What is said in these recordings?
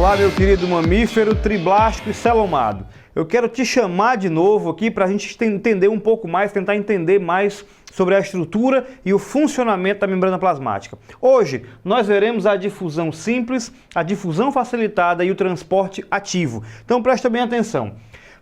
Olá, meu querido mamífero, triblástico e celomado. Eu quero te chamar de novo aqui para a gente entender um pouco mais, tentar entender mais sobre a estrutura e o funcionamento da membrana plasmática. Hoje, nós veremos a difusão simples, a difusão facilitada e o transporte ativo. Então, presta bem atenção.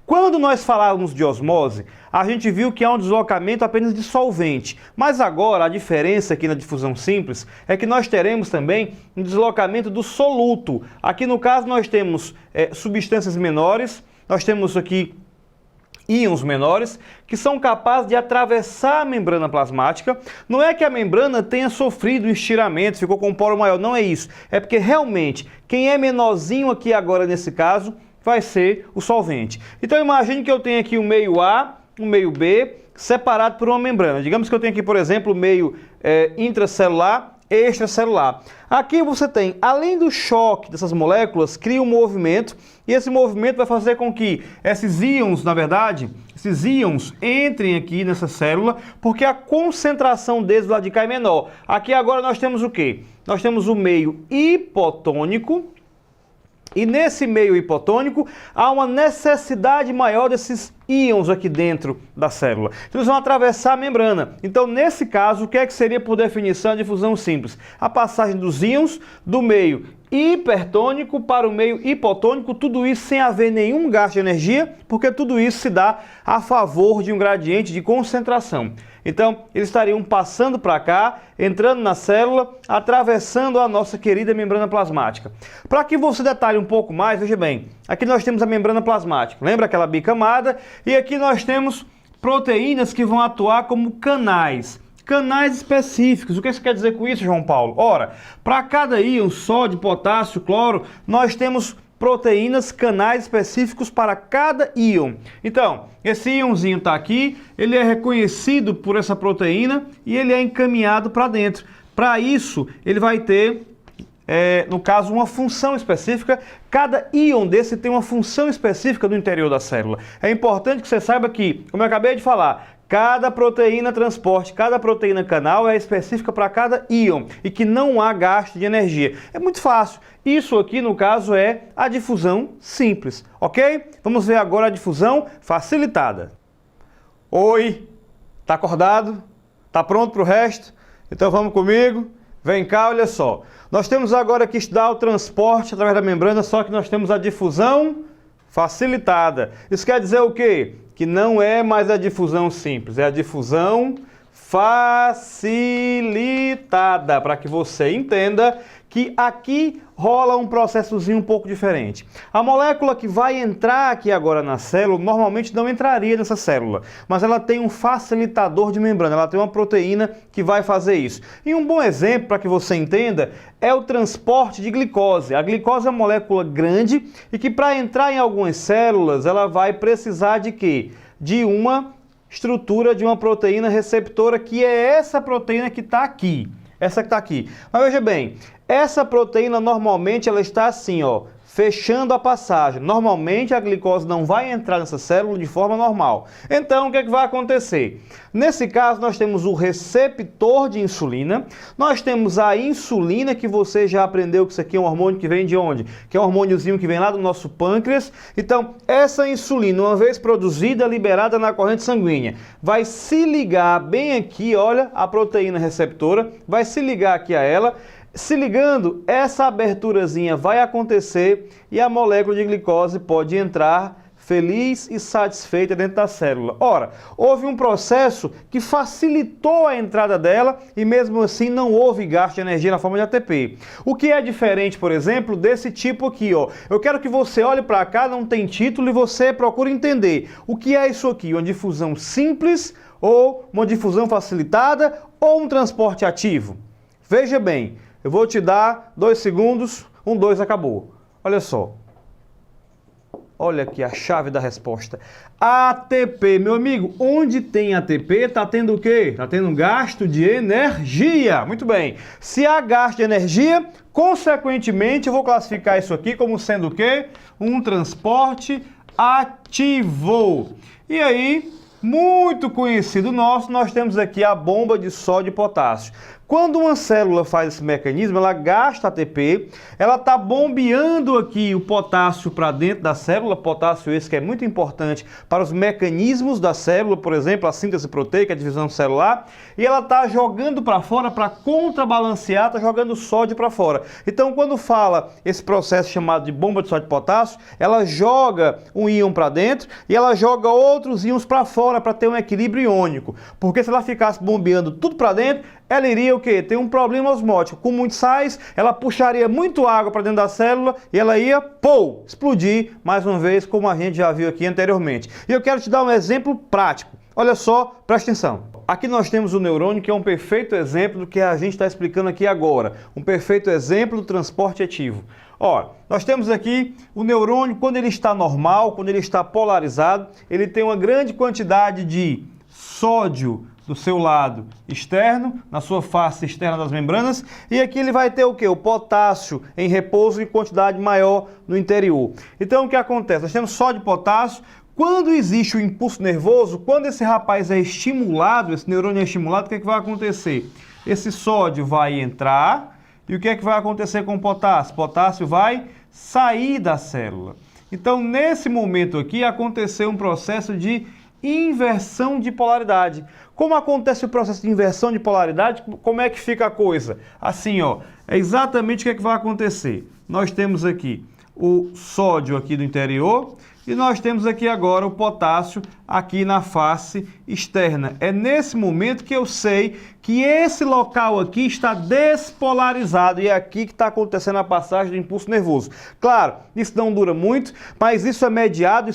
Quando nós falávamos de osmose, a gente viu que há um deslocamento apenas de solvente. Mas agora a diferença aqui na difusão simples é que nós teremos também um deslocamento do soluto. Aqui no caso nós temos substâncias menores, nós temos aqui íons menores que são capazes de atravessar a membrana plasmática. Não é que a membrana tenha sofrido um estiramento, ficou com um poro maior, não é isso. É porque realmente quem é menorzinho aqui agora nesse caso vai ser o solvente. Então imagine que eu tenho aqui o meio A, o meio B, separado por uma membrana. Digamos que eu tenho aqui, por exemplo, o meio intracelular e extracelular. Aqui você tem, além do choque dessas moléculas, cria um movimento, e esse movimento vai fazer com que esses íons, na verdade, esses íons entrem aqui nessa célula, porque a concentração deles lá de cá é menor. Aqui agora nós temos o quê? Nós temos o meio hipotônico, e nesse meio hipotônico há uma necessidade maior desses íons aqui dentro da célula. Então eles vão atravessar a membrana. Então nesse caso, o que é que seria por definição a difusão simples? A passagem dos íons do meio hipertônico para o meio hipotônico, tudo isso sem haver nenhum gasto de energia, porque tudo isso se dá a favor de um gradiente de concentração. Então, eles estariam passando para cá, entrando na célula, atravessando a nossa querida membrana plasmática. Para que você detalhe um pouco mais, veja bem, aqui nós temos a membrana plasmática, lembra aquela bicamada? E aqui nós temos proteínas que vão atuar como canais. Canais específicos. O que você quer dizer com isso, João Paulo? Ora, para cada íon, sódio, potássio, cloro, nós temos proteínas, canais específicos para cada íon. Então, esse íonzinho está aqui, ele é reconhecido por essa proteína e ele é encaminhado para dentro. Para isso, ele vai ter, no caso, uma função específica. Cada íon desse tem uma função específica no interior da célula. É importante que você saiba que, como eu acabei de falar, cada proteína transporte, cada proteína canal é específica para cada íon e que não há gasto de energia. É muito fácil. Isso aqui, no caso, é a difusão simples, ok? Vamos ver agora a difusão facilitada. Oi, tá acordado? Tá pronto para o resto? Então vamos comigo. Vem cá, olha só. Nós temos agora que estudar o transporte através da membrana, só que nós temos a difusão facilitada. Isso quer dizer o quê? Que não é mais a difusão simples, é a difusão facilitada, para que você entenda que aqui rola um processozinho um pouco diferente. A molécula que vai entrar aqui agora na célula, normalmente não entraria nessa célula, mas ela tem um facilitador de membrana, ela tem uma proteína que vai fazer isso. E um bom exemplo para que você entenda é o transporte de glicose. A glicose é uma molécula grande e que para entrar em algumas células ela vai precisar de quê? De uma estrutura de uma proteína receptora, que é essa proteína que está aqui. Essa que está aqui. Mas veja bem, essa proteína normalmente ela está assim, ó, fechando a passagem. Normalmente a glicose não vai entrar nessa célula de forma normal. Então o que é que vai acontecer? Nesse caso nós temos o receptor de insulina, nós temos a insulina, que você já aprendeu que isso aqui é um hormônio que vem de onde? Que é um hormôniozinho que vem lá do nosso pâncreas. Então essa insulina, uma vez produzida, liberada na corrente sanguínea, vai se ligar bem aqui, olha, a proteína receptora, vai se ligar aqui a ela. Se ligando, essa aberturazinha vai acontecer e a molécula de glicose pode entrar feliz e satisfeita dentro da célula. Ora, houve um processo que facilitou a entrada dela e mesmo assim não houve gasto de energia na forma de ATP. O que é diferente, por exemplo, desse tipo aqui, ó. Eu quero que você olhe para cá, não tem título, e você procure entender o que é isso aqui, uma difusão simples ou uma difusão facilitada ou um transporte ativo. Veja bem, eu vou te dar 2 segundos, 1, 2, acabou. Olha só. Olha aqui a chave da resposta. ATP, meu amigo, onde tem ATP, tá tendo o quê? Tá tendo gasto de energia. Muito bem. Se há gasto de energia, consequentemente, eu vou classificar isso aqui como sendo o quê? Um transporte ativo. E aí, muito conhecido nosso, nós temos aqui a bomba de sódio e potássio. Quando uma célula faz esse mecanismo, ela gasta ATP, ela está bombeando aqui o potássio para dentro da célula, potássio esse que é muito importante para os mecanismos da célula, por exemplo, a síntese proteica, a divisão celular, e ela está jogando para fora para contrabalancear, está jogando sódio para fora. Então, quando fala esse processo chamado de bomba de sódio e potássio, ela joga um íon para dentro e ela joga outros íons para fora para ter um equilíbrio iônico. Porque se ela ficasse bombeando tudo para dentro, ela iria o quê? Ter um problema osmótico. Com muitos sais, ela puxaria muito água para dentro da célula e ela ia, explodir, mais uma vez, como a gente já viu aqui anteriormente. E eu quero te dar um exemplo prático. Olha só, presta atenção. Aqui nós temos o neurônio, que é um perfeito exemplo do que a gente está explicando aqui agora. Um perfeito exemplo do transporte ativo. Ó, nós temos aqui o neurônio, quando ele está normal, quando ele está polarizado, ele tem uma grande quantidade de sódio do seu lado externo, na sua face externa das membranas, e aqui ele vai ter o quê? O potássio em repouso em quantidade maior no interior. Então o que acontece? Nós temos sódio e potássio. Quando existe o impulso nervoso, quando esse rapaz é estimulado, esse neurônio é estimulado, o que é que vai acontecer? Esse sódio vai entrar e o que é que vai acontecer com o potássio? O potássio vai sair da célula. Então nesse momento aqui aconteceu um processo de inversão de polaridade. Como acontece o processo de inversão de polaridade, como é que fica a coisa? Assim, ó, é exatamente o que é que vai acontecer. Nós temos aqui o sódio aqui do interior e nós temos aqui agora o potássio aqui na face externa. É nesse momento que eu sei que esse local aqui está despolarizado e é aqui que está acontecendo a passagem do impulso nervoso. Claro, isso não dura muito, mas isso é mediado,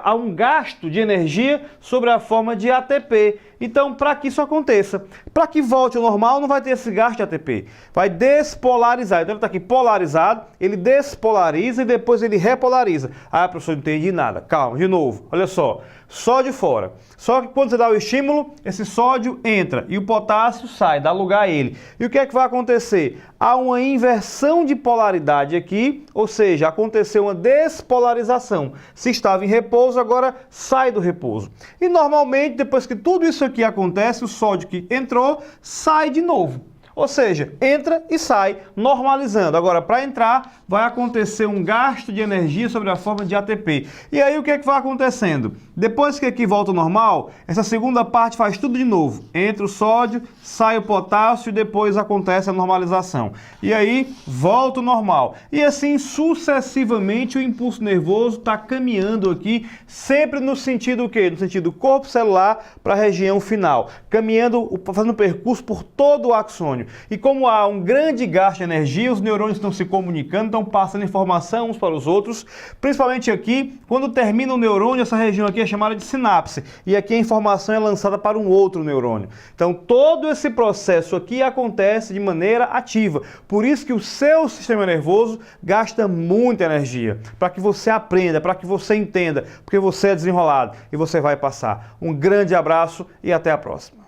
há um gasto de energia sobre a forma de ATP. Então, para que isso aconteça, para que volte ao normal, não vai ter esse gasto de ATP. Vai despolarizar. Então, ele está aqui polarizado, ele despolariza e depois ele repolariza. Ah, professor, não entendi nada. Calma, de novo. Olha só. Sódio fora. Só que quando você dá o estímulo, esse sódio entra e o potássio sai, dá lugar a ele. E o que é que vai acontecer? Há uma inversão de polaridade aqui, ou seja, aconteceu uma despolarização. Se estava em repouso, agora sai do repouso. E normalmente, depois que tudo isso aqui acontece, o sódio que entrou sai de novo. Ou seja, entra e sai, normalizando. Agora, para entrar, vai acontecer um gasto de energia sobre a forma de ATP. E aí, o que é que vai acontecendo? Depois que aqui volta ao normal, essa segunda parte faz tudo de novo. Entra o sódio, sai o potássio e depois acontece a normalização. E aí, volta ao normal. E assim, sucessivamente, o impulso nervoso está caminhando aqui, sempre no sentido o quê? No sentido corpo celular para a região final. Caminhando, fazendo percurso por todo o axônio. E como há um grande gasto de energia, os neurônios estão se comunicando, estão passando informação uns para os outros, principalmente aqui, quando termina o neurônio, essa região aqui é chamada de sinapse, e aqui a informação é lançada para um outro neurônio. Então todo esse processo aqui acontece de maneira ativa, por isso que o seu sistema nervoso gasta muita energia, para que você aprenda, para que você entenda, porque você é desenrolado e você vai passar. Um grande abraço e até a próxima.